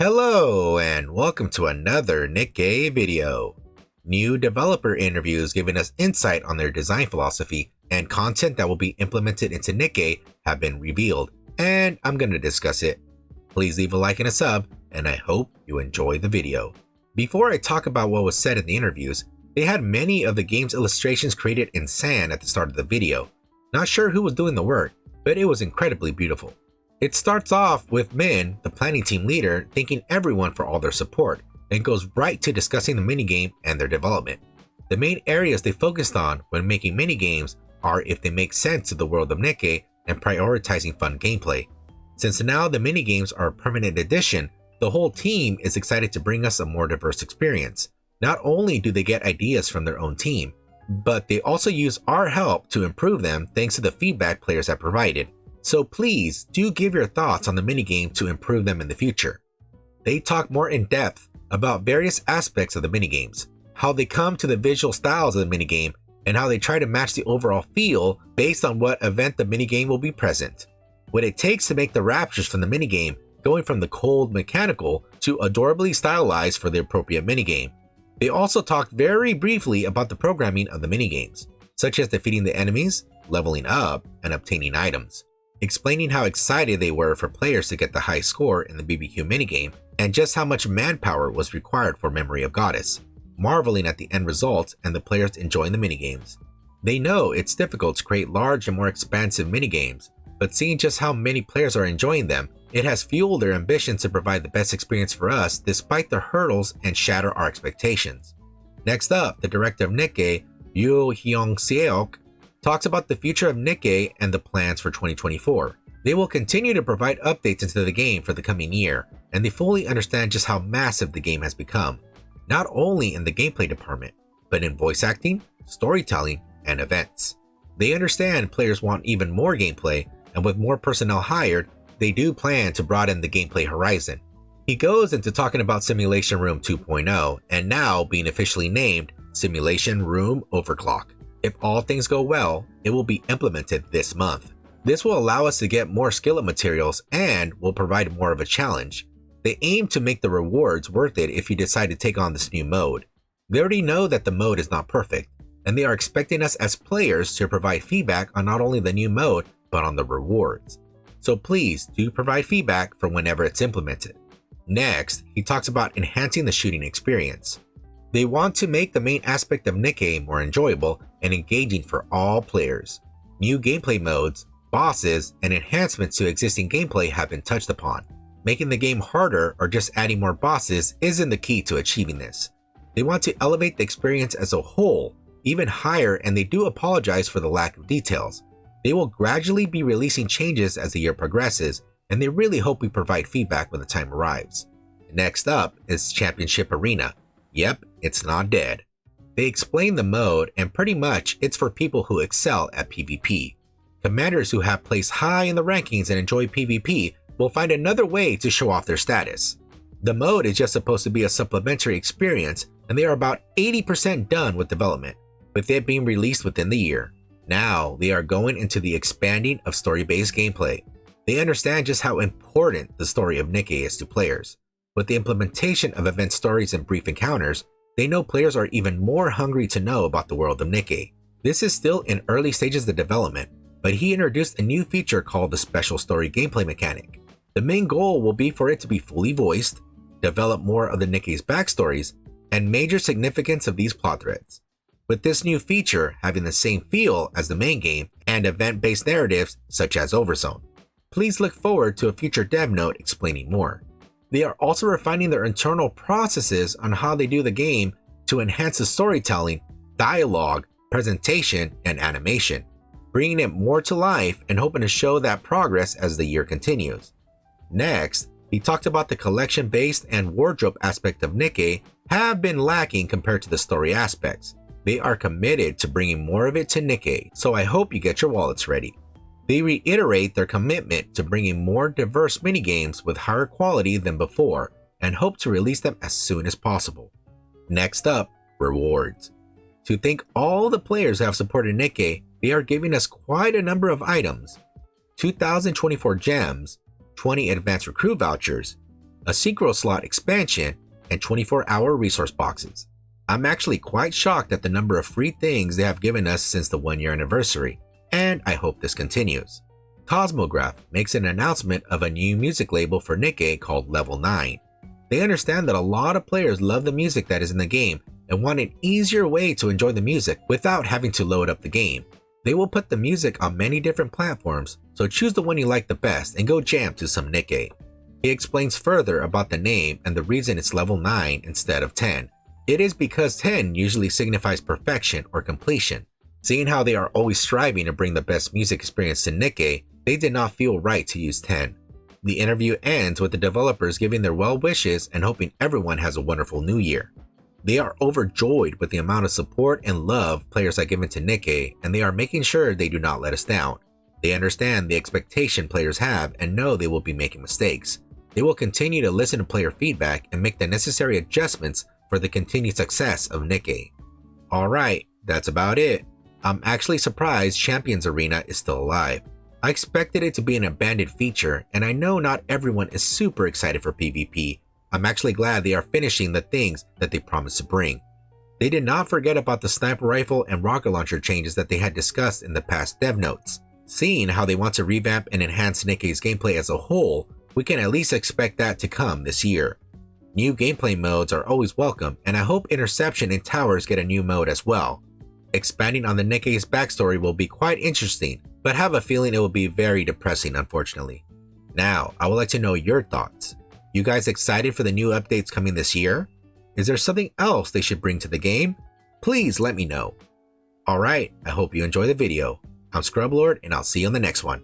Hello and welcome to another Nikke video. New developer interviews giving us insight on their design philosophy and content that will be implemented into Nikke have been revealed, and I'm going to discuss it. Please leave a like and a sub, and I hope you enjoy the video. Before I talk about what was said in the interviews, they had many of the game's illustrations created in sand at the start of the video. Not sure who was doing the work, but it was incredibly beautiful. It starts off with Min, the planning team leader, thanking everyone for all their support, and goes right to discussing the minigame and their development. The main areas they focused on when making minigames are if they make sense to the world of Nikke and prioritizing fun gameplay. Since now the minigames are a permanent addition, the whole team is excited to bring us a more diverse experience. Not only do they get ideas from their own team, but they also use our help to improve them thanks to the feedback players have provided. So please do give your thoughts on the minigame to improve them in the future. They talk more in depth about various aspects of the minigames, how they come to the visual styles of the minigame, and how they try to match the overall feel based on what event the minigame will be present. What it takes to make the Raptures from the minigame, going from the cold mechanical to adorably stylized for the appropriate minigame. They also talked very briefly about the programming of the minigames, such as defeating the enemies, leveling up, and obtaining items, explaining how excited they were for players to get the high score in the BBQ minigame and just how much manpower was required for Memory of Goddess, marveling at the end results and the players enjoying the minigames. They know it's difficult to create large and more expansive minigames, but seeing just how many players are enjoying them, it has fueled their ambition to provide the best experience for us despite the hurdles and shatter our expectations. Next up, the director of Nikke, Yoo Hyung-seok, talks about the future of Nikke and the plans for 2024. They will continue to provide updates into the game for the coming year, and they fully understand just how massive the game has become, not only in the gameplay department, but in voice acting, storytelling, and events. They understand players want even more gameplay, and with more personnel hired, they do plan to broaden the gameplay horizon. He goes into talking about Simulation Room 2.0 and now being officially named Simulation Room Overclock. If all things go well, it will be implemented this month. This will allow us to get more skillet materials and will provide more of a challenge. They aim to make the rewards worth it if you decide to take on this new mode. They already know that the mode is not perfect, and they are expecting us as players to provide feedback on not only the new mode, but on the rewards. So please do provide feedback for whenever it's implemented. Next, he talks about enhancing the shooting experience. They want to make the main aspect of Nikke more enjoyable and engaging for all players. New gameplay modes, bosses, and enhancements to existing gameplay have been touched upon. Making the game harder or just adding more bosses isn't the key to achieving this. They want to elevate the experience as a whole even higher, and they do apologize for the lack of details. They will gradually be releasing changes as the year progresses, and they really hope we provide feedback when the time arrives. Next up is Championship Arena. Yep, it's not dead. They explain the mode, and pretty much it's for people who excel at PvP. Commanders who have placed high in the rankings and enjoy PvP will find another way to show off their status. The mode is just supposed to be a supplementary experience, and they are about 80% done with development, with it being released within the year. Now they are going into the expanding of story-based gameplay. They understand just how important the story of Nikke is to players. With the implementation of event stories and brief encounters, they know players are even more hungry to know about the world of Nikke. This is still in early stages of development, but he introduced a new feature called the Special Story Gameplay mechanic. The main goal will be for it to be fully voiced, develop more of the Nikke's backstories, and major significance of these plot threads. With this new feature having the same feel as the main game and event-based narratives such as Overzone. Please look forward to a future dev note explaining more. They are also refining their internal processes on how they do the game to enhance the storytelling, dialogue, presentation, and animation, bringing it more to life and hoping to show that progress as the year continues. Next, he talked about the collection-based and wardrobe aspect of Nikke have been lacking compared to the story aspects. They are committed to bringing more of it to Nikke, so I hope you get your wallets ready. They reiterate their commitment to bringing more diverse minigames with higher quality than before and hope to release them as soon as possible. Next up, rewards. To thank all the players who have supported Nikke, they are giving us quite a number of items. 2024 gems, 20 advanced recruit vouchers, a synchro slot expansion, and 24-hour resource boxes. I'm actually quite shocked at the number of free things they have given us since the 1-year anniversary, and I hope this continues. Cosmograph makes an announcement of a new music label for Nikke called Level 9. They understand that a lot of players love the music that is in the game and want an easier way to enjoy the music without having to load up the game. They will put the music on many different platforms, so choose the one you like the best and go jam to some Nikke. He explains further about the name and the reason it's level 9 instead of 10. It is because 10 usually signifies perfection or completion. Seeing how they are always striving to bring the best music experience to Nikke, they did not feel right to use 10. The interview ends with the developers giving their well wishes and hoping everyone has a wonderful new year. They are overjoyed with the amount of support and love players are given to Nikke, and they are making sure they do not let us down. They understand the expectation players have and know they will be making mistakes. They will continue to listen to player feedback and make the necessary adjustments for the continued success of Nikke. Alright, that's about it. I'm actually surprised Champions Arena is still alive. I expected it to be an abandoned feature, and I know not everyone is super excited for PvP. I'm actually glad they are finishing the things that they promised to bring. They did not forget about the sniper rifle and rocket launcher changes that they had discussed in the past dev notes. Seeing how they want to revamp and enhance Nikke's gameplay as a whole, we can at least expect that to come this year. New gameplay modes are always welcome, and I hope Interception and Towers get a new mode as well. Expanding on the Nikke's backstory will be quite interesting, but have a feeling it will be very depressing, unfortunately. Now, I would like to know your thoughts. You guys excited for the new updates coming this year? Is there something else they should bring to the game? Please let me know. Alright, I hope you enjoy the video. I'm Scrublord, and I'll see you on the next one.